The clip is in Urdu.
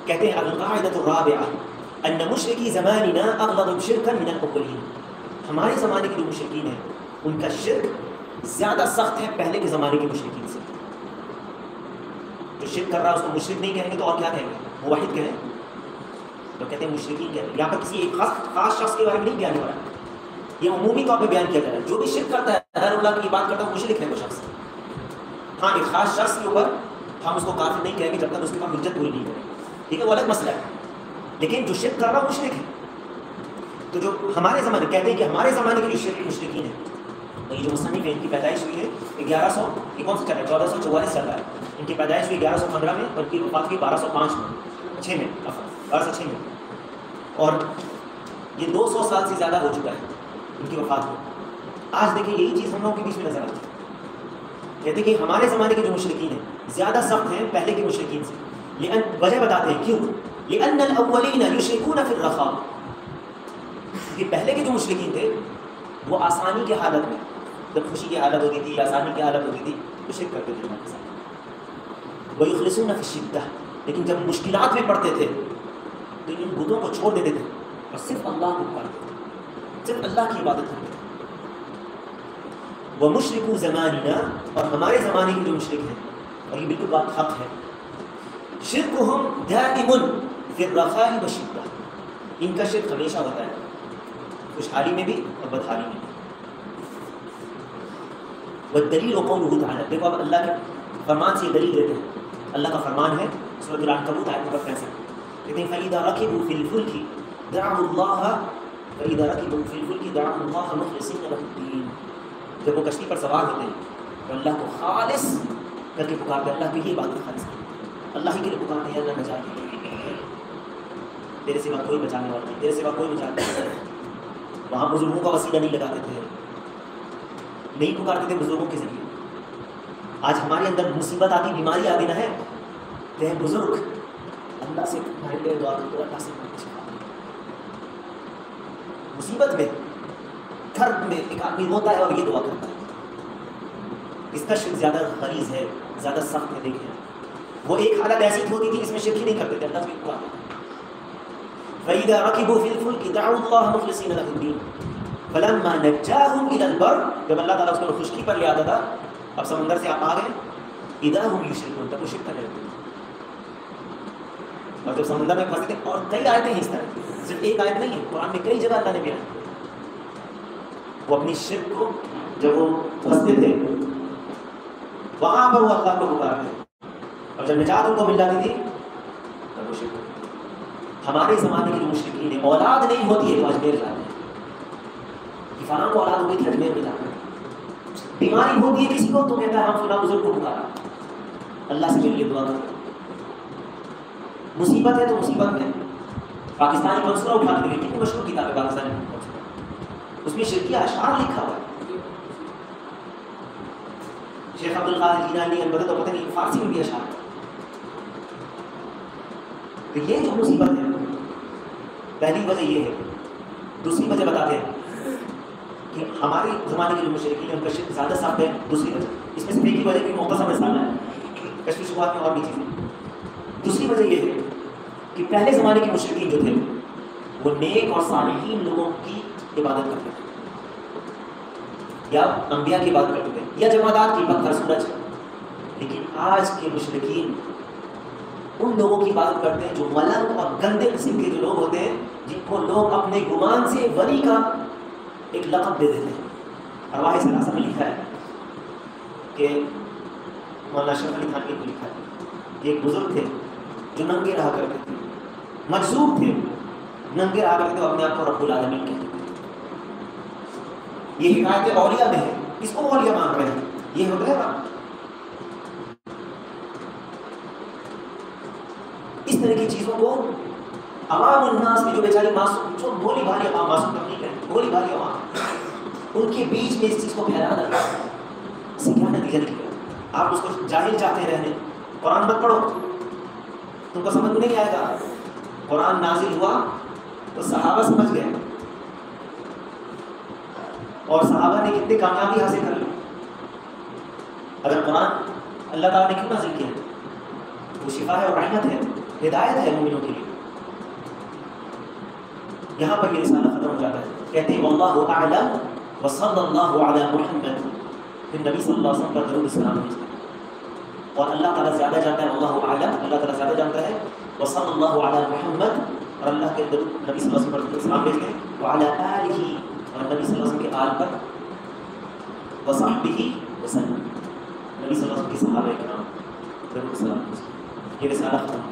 کہتے ہیں القاعدۃ الرابعہ ان مشرکی زماننا اغلظ شرکا من الاولین، ہمارے زمانے کے جو مشرکین ہیں ان کا شرک زیادہ سخت ہے پہلے کے زمانے کے مشرکین سے. جو شرک کر رہا ہے اس کو مشرک نہیں کہیں گے تو اور کیا کہیں گے؟ موحد کہیں. تو کہتے ہیں مشرکین کہتے ہیں. یہاں پر کسی ایک خاص شخص کے بارے میں نہیں بیان ہو رہا ہے، یہ عمومی طور پہ بیان کیا جا رہا ہے. جو بھی شرک کرتا ہے غیر اللہ کی بات کرتا ہے وہ مشرک ہے وہ شخص. ہاں ایک خاص شخص کے اوپر ہم اس کو کافر نہیں کہیں گے جب تک اس کے پاس حجت پوری نہیں کریں. ٹھیک ہے، وہ الگ مسئلہ ہے. لیکن جو شرک کر رہا ہے وہ مشرک ہے. تو جو ہمارے زمانے کہتے ہیں کہ ہمارے زمانے کے جو شرک مشرکین ہیں، تو یہ جو مصنف ہے ان کی پیدائش ہوئی ہے 1100، یہ کون سا چل رہا ہے 1444 چل رہا ہے. ان کی پیدائش ہوئی 1115 میں اور ان کی وفات ہوئی 1205 میں، 6 میں 1206 میں. اور یہ 200 سال سے زیادہ ہو چکا ہے ان کی وفات کو. آج دیکھیں یہی چیز ہم لوگوں کے بیچ میں نظر آتی ہے. کہتے ہیں کہ ہمارے زمانے کے جو مشرکین ہیں زیادہ سخت ہیں پہلے کے مشرکین سے. لیکن وجہ بتاتے ہیں کیوں. لأن الأولین یشرکون فی الرخاء، کہ پہلے کے جو مشرکین تھے وہ آسانی کی حالت میں، جب خوشی کی حالت ہوتی تھی، آسانی کی حالت ہوتی تھی تو شرک کرتے تھے اللہ کے ساتھ. ویخلصون فی الشدہ، لیکن جب مشکلات میں پڑتے تھے تو ان بتوں کو چھوڑ دیتے تھے اور صرف اللہ کو پکارتے تھے، صرف اللہ کی عبادت کرتے تھے. ومشرکو زماننا، اور ہمارے زمانے کے جو مشرک ہیں، اور یہ بالکل بات حق ہے، شرکہم دائم فی الرخاء والشدہ، ان کا شرک ہمیشہ ہوتا ہے خوشحالی میں بھی اور بدحالی میں بھی. والدلیل قولہ تعالی، دیکھو اب اللہ کے فرمان سے یہ دلیل دیتے ہیں. اللہ کا فرمان ہے سورۃ العنکبوت آیت نمبر 65، کہتے ہیں فَإِذَا رَكِبُوا فِي الْفُلْكِ دَعَوُا اللَّهَ فَإِذَا رَكِبُوا فِي الْفُلْكِ دَعَوُا اللَّهَ مُخْلِصِينَ لَهُ الدِّينَ، جب وہ کشتی پر سوار ہوتے ہیں تو اللہ کو خالص کر کے پکارتے ہیں، اللہ کی ہی عبادت خالص کرتے ہیں، اللہ ہی کے لیے پکارتے ہیں. اللہ نجات دے، تیرے سوا کوئی بچانے والا نہیں، تیرے سوا کوئی بچانے والا نہیں. وہاں بزرگوں کا وسیلہ نہیں لگاتے تھے، نہیں پکارتے تھے بزرگوں کے ذریعے. آج ہمارے اندر مصیبت آتی، بیماری آتی نہ ہے تو ہے بزرگ اللہ سے ہمارے لیے دعا کرتے، اللہ سے مصیبت میں درد میں ایک آدمی روتا ہے اور یہ دعا کرتا ہے. اس کا شرک زیادہ غلیظ ہے، زیادہ سخت ہے. دیکھیں وہ ایک حالت ایسی ہوتی تھی اس میں شرک ہی نہیں کرتے تھے، اللہ سے دعا کرتے. فَإِذَا رَكِبُوا فِي الْفُلْكِ دَعَوُا اللَّهَ مُخْلِصِينَ لَهُ الدِّينَ فَلَمَّا نَجَّاهُمْ إِلَى الْبَرِّ، جب اللہ تعالیٰ اس کو خشکی پر لے آتا تھا، اب سمندر سے آپ آ گئے، اِذَا هُمْ يُشْرِكُونَ، تب وہ شرک کرنے لگتے. اور جب سمندر میں پھنستے تھے، اور کئی آیتیں ہیں اس طرح کی، صرف ایک آیت نہیں ہے، قرآن میں کئی جگہ اللہ نے بیان کیا. وہ اپنی شرک کو جب وہ پھنستے تھے وہاں پر وہ اللہ کو پکارتے، اور جب نجات ان کو مل جاتی تھی تب وہ شرک. ہمارے زمانے کے جو مشرکین ہیں اولاد نہیں ہوتی ہے تو اجمیر جاتے ہیں، کہ فلاں کو اولاد ہو گئی تھی اجمیر میں جاتے ہیں. بیماری ہوتی ہے کسی کو تو کہتا ہے ہم فلاں بزرگ کو پکارا، اللہ سے میرے لیے دعا کرو. مصیبت ہے تو مصیبت میں پاکستانی منصورہ اٹھا کے دیکھیں، مشہور کتاب ہے پاکستانی منصورہ، اس میں شرکیہ اشعار لکھا ہوا ہے. شیخ عبد القادر جیلانی البتہ تو پتہ نہیں فارسی میں بھی اشعار. تو یہ جو مصیبت ہے پہلی وجہ یہ ہے. دوسری وجہ بتاتے ہیں کہ ہمارے زمانے کے جو مشرکین ہیں ان کا شرک زیادہ سخت ہے. دوسری وجہ اس میں سے ایک ہی وجہ کی مختصر مثال ہے، کشف شبہات میں اور بھی چیزیں. دوسری وجہ یہ ہے کہ پہلے زمانے کے مشرکین جو تھے وہ نیک اور صالحین لوگوں کی عبادت کرتے تھے، یا انبیاء کی عبادت کرتے تھے، یا جمادات کی، پتھر، سورج. لیکن آج کے مشرکین ان لوگوں کی عبادت کرتے ہیں جو ملنگ اور گندے قسم کے جو لوگ ہوتے ہیں، جن کو لوگ اپنے گمان سے ولی کا ایک لقب دے دیتے ہیں. ارواح ثلاثہ میں لکھا ہے کہ مولانا اشرف علی تھانوی کو لکھا ہے کہ ایک بزرگ تھے جو ننگے رہا کرتے تھے، مجذوب تھے، ننگے رہا کرتے تھے، اپنے آپ کو رب العالمین کہتے تھے. یہ حکایت اولیاء میں ہے، اس کو اولیاء مان رہے ہیں. یہ ہوتا ہے نا اس طرح کی چیزوں کو عوام الناس میں جو بیچاری معصوم، جو بھولی بھالی عوام، معصوم تک نہیں کہتے، بھولی بھالی عوام، ان کے بیچ میں اس چیز کو پھیلا دیا. اس سے کیا نتیجہ نکلے؟ آپ اس کو جاہل چاہتے رہنے. قرآن مت پڑھو، تم کو سمجھ میں نہیں آئے گا. قرآن نازل ہوا تو صحابہ سمجھ گئے، اور صحابہ نے کتنی کامیابی حاصل کر لی. اگر قرآن اللہ تعالیٰ نے کیوں نازل کیا؟ وہ شفا ہے اور رحمت ہے. ہدایت ہے مومنوں کے لیے. یہاں پر یہ رسالہ ختم ہو جاتا ہے. کہتے ہیں واللہ اعلم وصلی اللہ علی محمد. پھر نبی صلی اللہ علیہ وسلم پر درود السلام بھیجتے ہیں اور اللہ تعالیٰ زیادہ جانتا ہے. واللہ اعلم, اللہ تعالیٰ زیادہ جانتا ہے. وصلی اللہ علی محمد, اور اللہ کے نبی صلی اللہ علیہ وسلم پر درود السلام بھیجتے ہیں. وعلی آلہ, اور نبی صلی اللہ علیہ وسلم کے آل پر. وصحبہ وسلم, نبی صلی اللہ علیہ وسلم کے صحابہ کرام درود السلام. یہ رسالہ ختم.